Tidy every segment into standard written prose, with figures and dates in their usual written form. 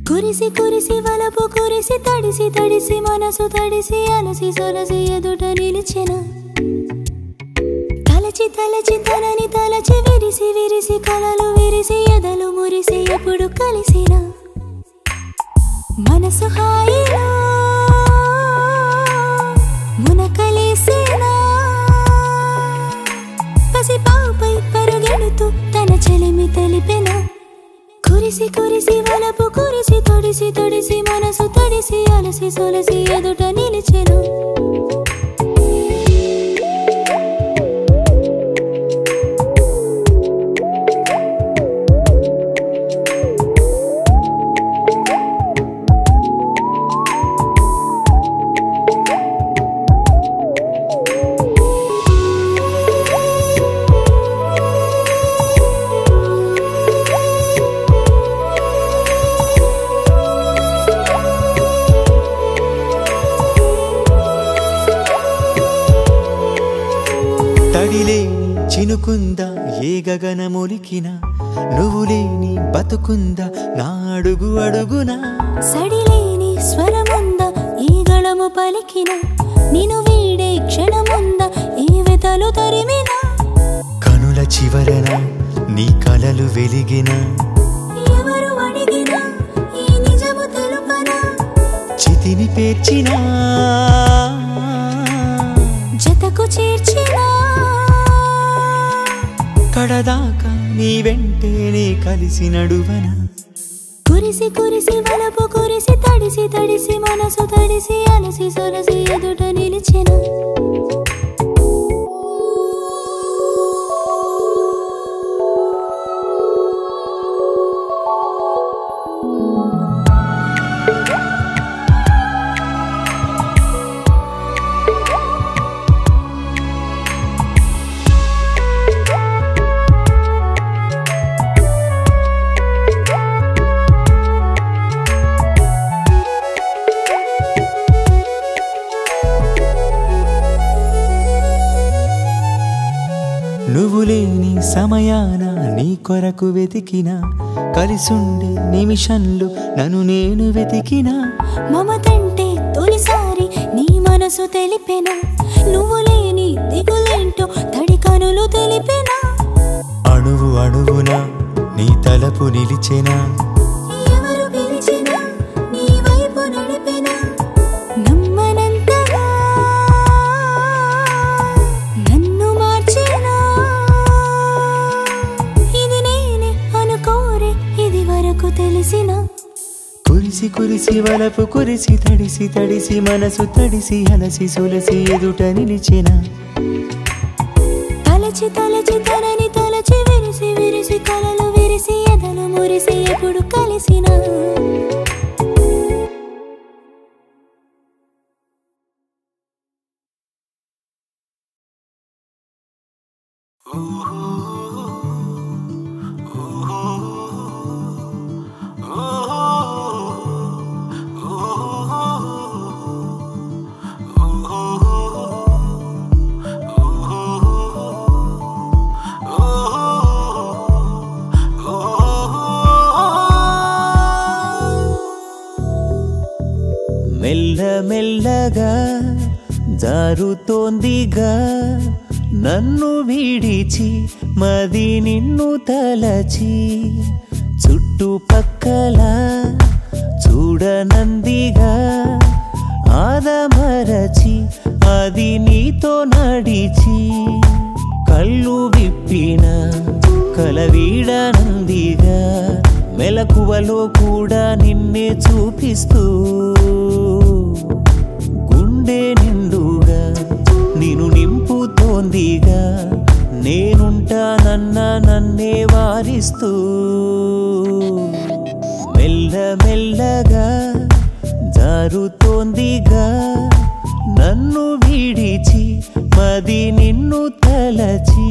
కురిసి కురిసి వలపు కురిసి తడిసి తడిసి మనసు తడిసి అలసి సొలసి ఎదుట నిలిచెన తలచి తలచి తనని తలచి విరిసి విరిసి కలలు విరిసి ఎదలు మురిసి ఎప్పుడు కలిసిన మనసు హాయిలో మునకలేసేనా పసి పాపై పరుగెడుతూ తన చెలిమి తెలిపెనా కురిసి కురిసి వలపు కురిసి తొడిసి తొడిసి మనసు తడిసి అలసి సొలసి ఎదుట నిలిచెను చినుకుందా ఏ గగనములికినా నువ్వు లేని బతుకుందా నా అడుగు అడుగునా సడిలేని స్వరముందా ఈ గళము పలికిన నిన్ను వీడే క్షణముందా ఈ వెతలు తరిమినా కనుల చివరన నీ కలలు వెలిగినా ఎవరు అడిగినా ఈ నిజము తెలుపనా చితిని పేర్చినా జతకు చేర్చినా కడదాకా నీ వెంటే నీ కలిసి నడువన కురిసి కురిసి వలపు కురిసి తడిసి తడిసి మనసు తడిసి అలసి సొలసి ఎదుట నిలిచెన నువ్వు లేని సమయాన నీ కొరకు వెతికినా కలిసుండే నిమిషంలో నన్ను నేను వెతికినా మమతంటే తొలిసారి నీ మనసు తెలిపెనా నువ్వు లేని దిగులేంటో తడి కనులు తెలిపెనా అణువు అణువున నీ తలపు నిలిచెనా ఎవరు పిలిచినా నీ వైపు నడిపెనా నమ్మనంతగా నన్ను మార్చెనా ఇది నేనే అనుకోరే ఇది వరకు తెలిసిన కురిసి కురిసి వలపు కురిసి తడిసి తడిసి మనసు తడిసి అలసి సొలసి ఎదుట నిలిచెనా తలచి తలచి తనని తలచి విరిసి విరిసి కలలు విరిసి ఎదలు మురిసి ఎప్పుడు కలిసిన మెల్ల మెల్లగా జారుతోందిగా నన్ను విడిచి మది నిన్ను తలచి చుట్టుపక్కల చూడనందిగా ఆదమరచి అది నీతో నడిచి కళ్ళు విప్పిన కలవీడనందిగా మెలకువలో కూడా నిన్నే చూపిస్తూ గుండె నిండుగా నిన్ను నింపుతోందిగా నేనుంటానన్న నన్నే వారిస్తూ మెల్ల మెల్లగా జారుతోందిగా నన్ను విడిచి మది నిన్ను తలచి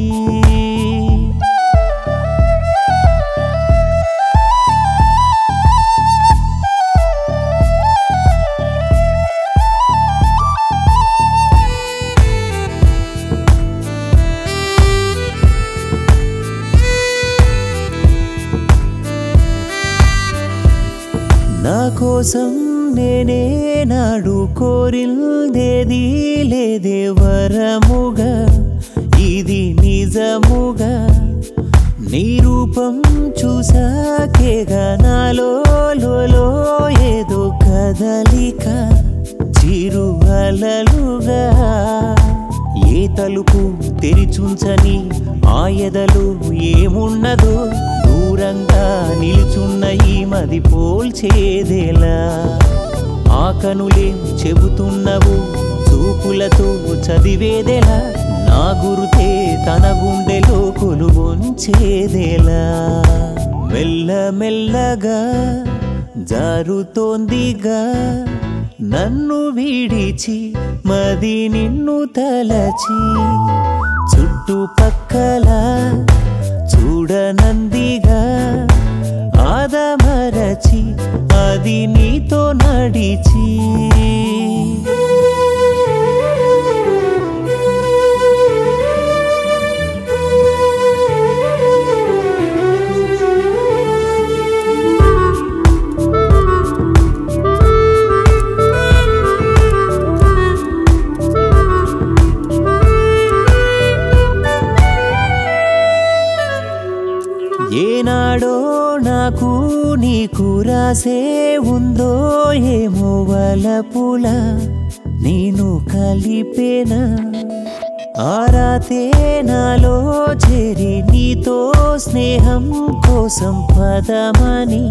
కోసం నేనే నాడు కోరిందేది లేదే వరముగా ఇది నిజముగా నీ రూపం చూసాకేగా నాలో ఏదో కదలిక చిరు అలలుగా ఏ తలుపు తెరిచుంచని ఆ ఎదలు ఏమున్నదో దూరంగా నిలుచున్న ఈ మది పోల్చేదేలా ఆ కనులేం చెబుతున్నవు చూపులతో చదివేదెలా నా గురుతే తన గుండెలో కొలువొంచేదేలా మెల్లమెల్లగా జారుతోందిగా నన్ను విడిచి మది నిన్ను తలచి చుట్టుపక్కల చూడనందిగా ఆదమరచి అది నీతో నడిచి ఏనాడో నాకు నీకు రాసే ఉందో ఏమో వలపుల నేను కలిపేనా ఆరాతే నాలో చేరి నీతో స్నేహం కోసం పదమని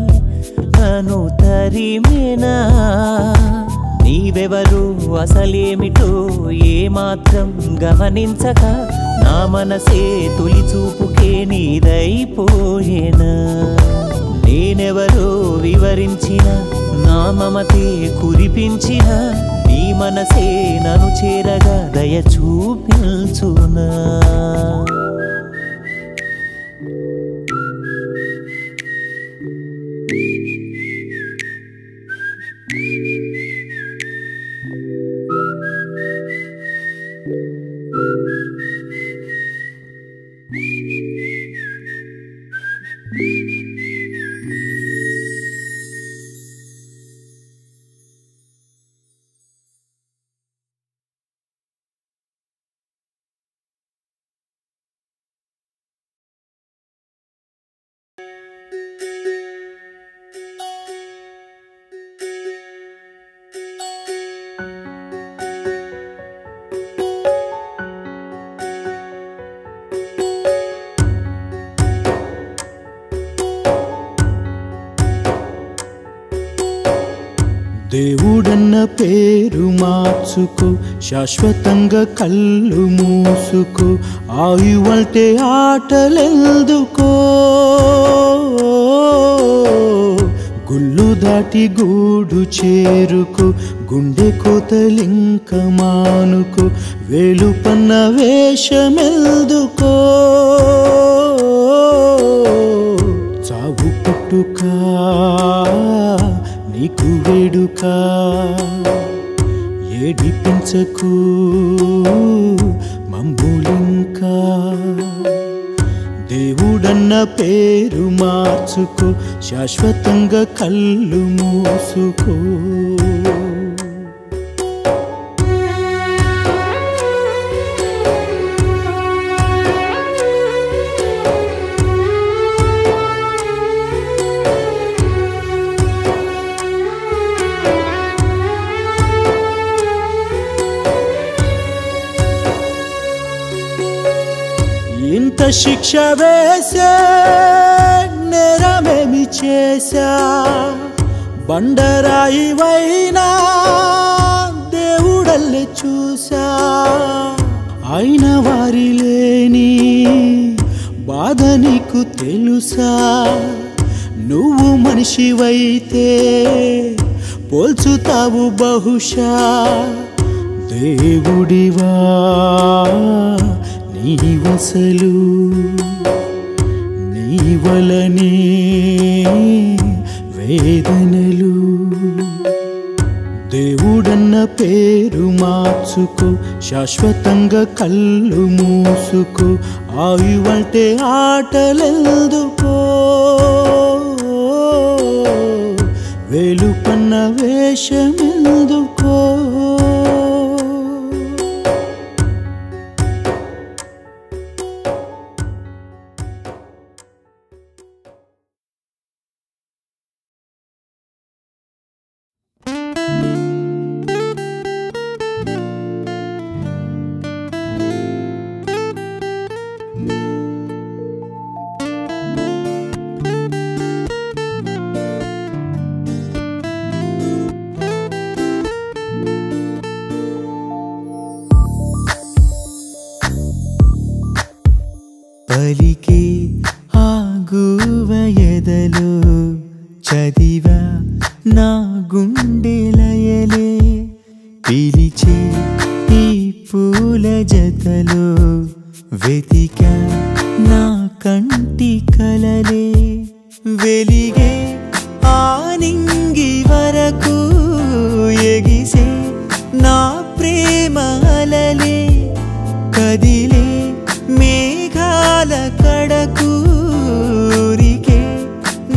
నన్ను తరిమేనా నీవెవరు అసలేమిటో ఏమాత్రం గమనించక నా మనసే తొలి చూపుకే నీదైపోయేనా నేనెవరో వివరించిన నా మమతే కురిపించిన నీ మనసే నన్ను చేరగా దయ చూపించునా దేవుడన్న పేరు మార్చుకో శాశ్వతంగా కళ్ళు మూసుకో ఆయువంటే ఆటలెందుకో గుళ్ళు దాటి గూడు చేరుకో గుండె కోతలింక మానుకో వేలు పన్న వేషమెల్దుకో చావు పుట్టుక నీకు వేడుక ఏడిపించకు మమ్ములింకా దేవుడన్న పేరు మార్చుకో శాశ్వతంగా కళ్ళు మూసుకో ఇంత శిక్ష వేసే నేరమేమి చేశా బండరాయి వైనా దేవుడల్లే చూసా అయిన వారి లేని బాధ నీకు తెలుసా నువ్వు మనిషివైతే పోల్చుతావు బహుశా దేవుడివా నీవసలు నీ వలనే వేదనలు దేవుడన్న పేరు మార్చుకో శాశ్వతంగా కళ్ళు మూసుకో ఆయువంటే ఆటలెందుకో వెలుపన్న వేషమెందుకో పలికే ఆగువ ఎదలో చదివా నా గుండెలయలే పిలిచే ఈ పూల జతలో వెతికా నా కంటి కలలే వెలిగే ఆనింగి వరకు ఎగిసే నా ప్రేమ అలలే కదిలే మేఘాల కడకూరికే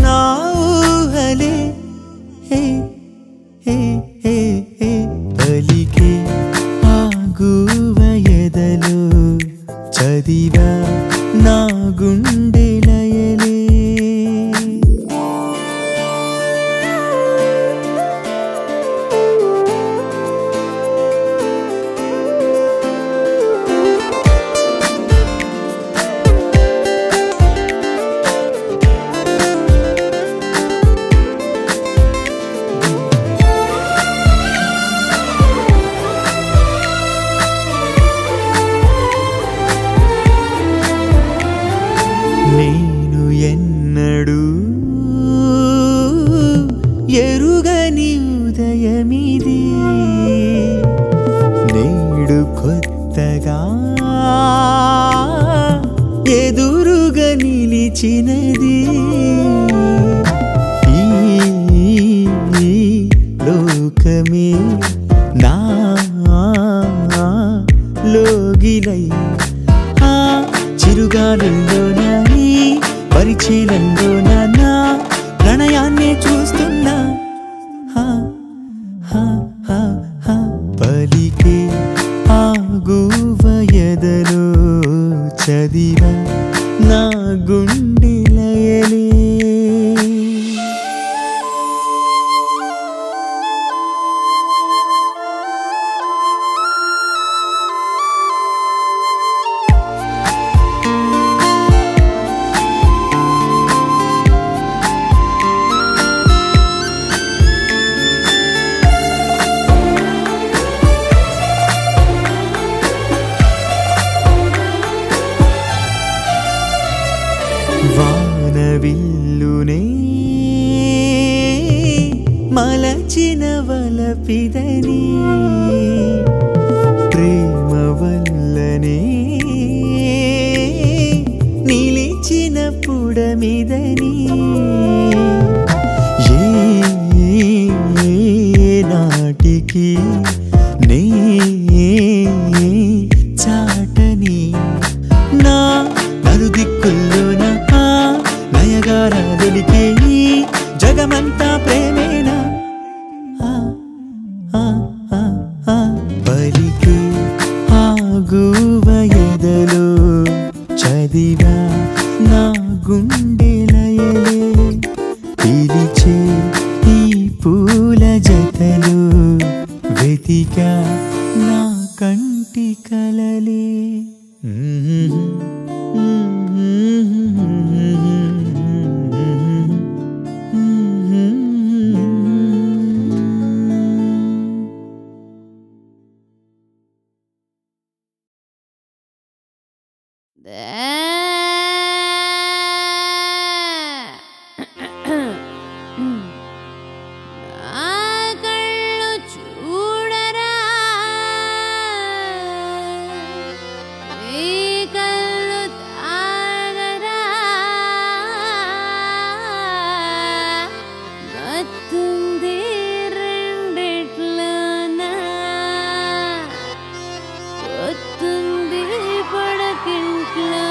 నా ఊహలే హే హే హే హే పలికే ఆగువ ఎదలో చదివా నా గుండెలయలే నేను ఎన్నడూ ఎరుగని ఉదయమిది నేడు కొత్తగా ఎదురుగా నిలిచినది ఈ లోకమే నా లోగిలై చిరుగాలుల్లోనా పరిచయంలోనా నా ప్రణయాన్ని చూస్తున్నా పలికే ఆగువ ఎదలో చదివా నా గుండెలయలే వానవిల్లునే మలచిన వలపిదని ప్రేమ వల్లనే నిలిచిన పుడమిదని ఏ నాటికి నే చాటని నా నలుదిక్కుల్లోన నయగారాదులికే జగమంతా ప్రేమేనా పలికే ఆగువ ఎదలో చదివా నా గుండెలయలే పిలిచే ఈ పూల జతలో వెతికా నా కంటి కలలే పడకింట్లో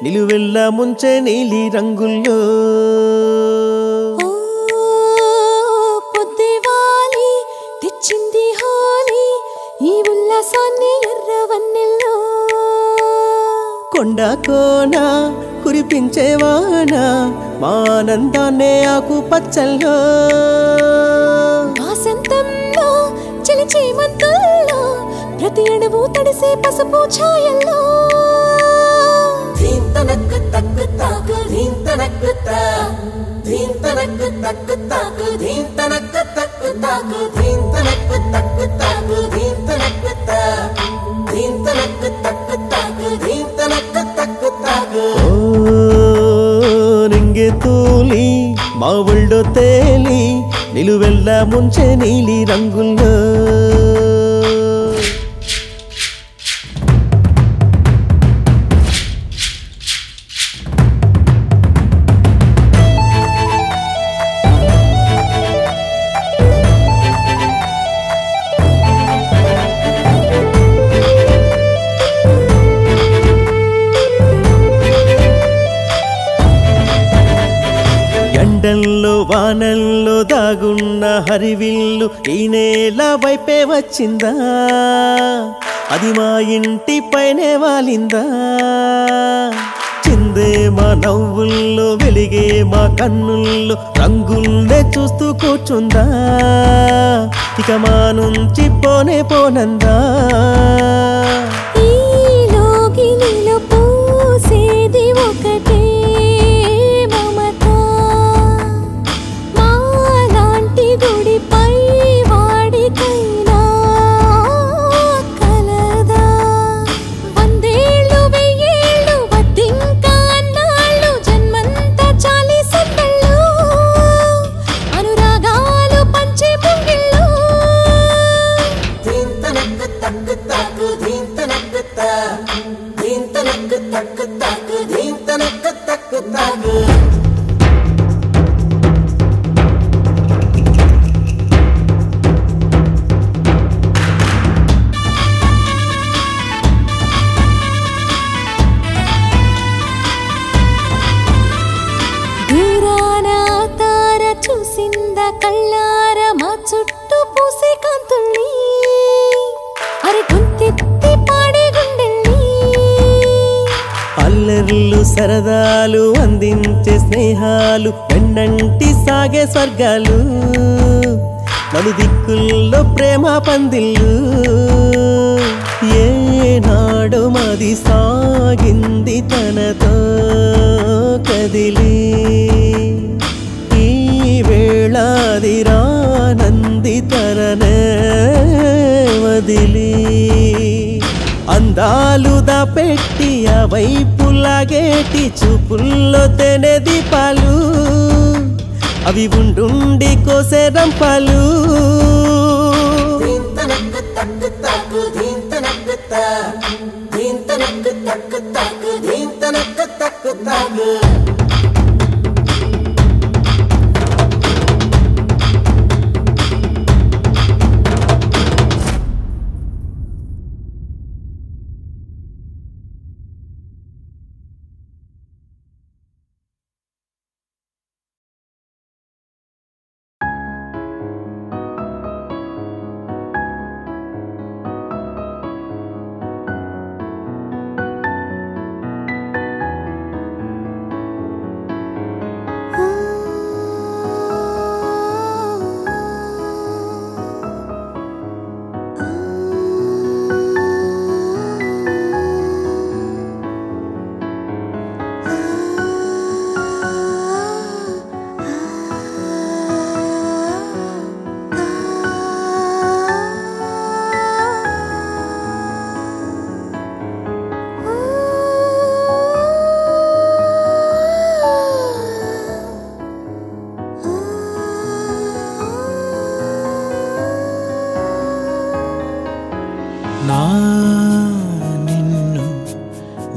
నిలువెల్లా ముంచే నీలి రంగుల్లో పొద్దువాలి తెచ్చింది హోలీ ఈ ఉల్లాసాన్ని ఎర్రవన్నెల్లో కొండ కోన కురిపించేవాన మా ఆనందాన్నే ఆకు పచ్చల్లో వాసంతంలో చిలిచి మంతుల్లో ప్రతి అణువు తడిసే పసుపు ఛాయల్లో ధీంతనక్కు తక్కు తాకు ధీంతనక్కు తా ధీంతనక్కు తక్కు తాకు ధీంతనక్కు తక్కు తాకు ధీంతనక్కు తక్కు తాకు ధీంతనక్కు తా ధీంతనక్కు తక్కు తాకు ధీంతనక్కు తక్కు తాకు నింగే తూలి మా ఒళ్ళో తేలి నిలువెల్లా ముంచే నీలి రంగుల్లో ఎండల్లో వానల్లో దాగున్న హరివిల్లు ఈ నేల వైపే వచ్చిందా అది మా ఇంటి పైనే వాలిందా చిందే మా నవ్వుల్లో వెలిగే మా కన్నుల్లో రంగుల్నే చూస్తూ కూర్చుందా ఇక మా నుంచి పోనే పోనందా పూసేది ఒకటే గుడిపై వాడికైనా కలదా వందేళ్ళు వెయ్యేళ్ళు వద్దింకా అన్నాళ్ళు జన్మంతా చాలి సందళ్ళు అనురాగాలు పంచే ముంగిళ్ళు ధీంతనక్కు తక్కు తాకు ధీంతనక్కు తా ధీంతనక్కు తక్కు తాకు ధీంతనక్కు తక్కు తాకు చూసింద కళ్ళార మా చుట్టూ పూసే కాంతుల్ని అరే గొంతెత్తి పాడే గుండెల్ని అల్లర్లు సరదాలు అందించే స్నేహాలు వెన్నంటి సాగే స్వర్గాలు నలుదిక్కుల్లో ప్రేమ పందిళ్ళు ఏనాడు మాది సాగింది తనతో కదిలి వేళాది రానంది తననే వదిలి అందాలు దాపెట్టి ఆ వైపు లాగేటి చూపుల్లో తెనే దీపాలు అవి ఉండుండి కోసే రంపాలు ధీంతనక్కు తక్కు తాకు ధీంతనక్కు తా ధీంతనక్కు తక్కు తాకు ధీంతనక్కు తక్కు తాకు నా నిన్ను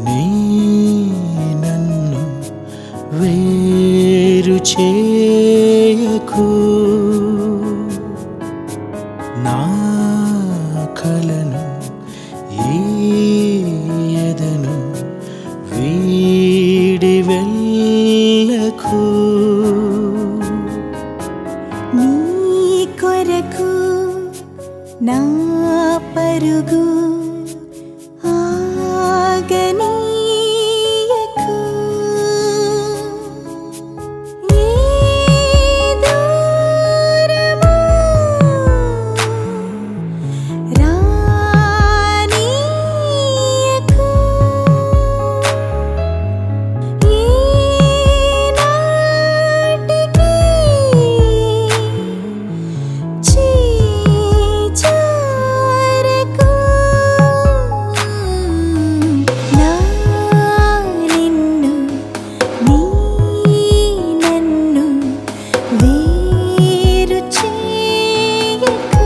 నీ నన్ను వేరు చేయకు నా కలను ఈ ఎదను వీడనీయకు వెళ్ళకు నీ కొరకు నా పరుగు ఆగనీయకు ఏ దూరము రానీయకు ఏ నాటికి చేజారకు నా నిన్ను నీ నన్ను వేరు చేయకు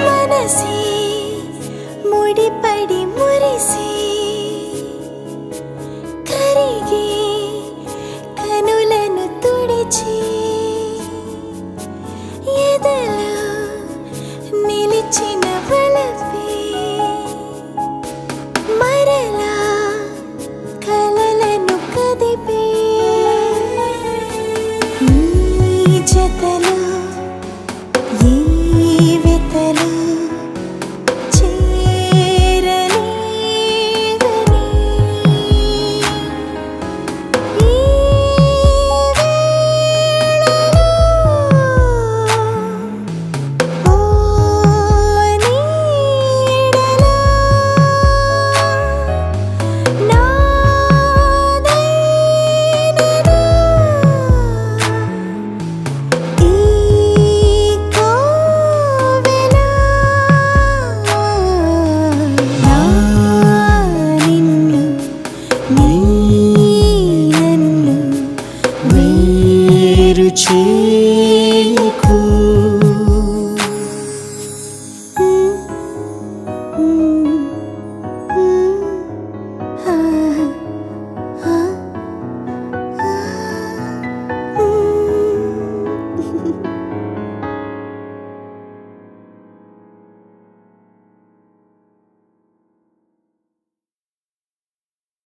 మనసే ముడిపడి మురిసి కరిగి కనులను తుడిచి ఎదలో నిలిచిన వలపే మరలా కలలను కదిపే నీ జతలో ఏ వెతలు చేరలేవని ఈ వేళలో ఓ నీడలో నాదైనదో ఈ కోవెల నా నిన్ను నీ నన్ను వేరు చేయకు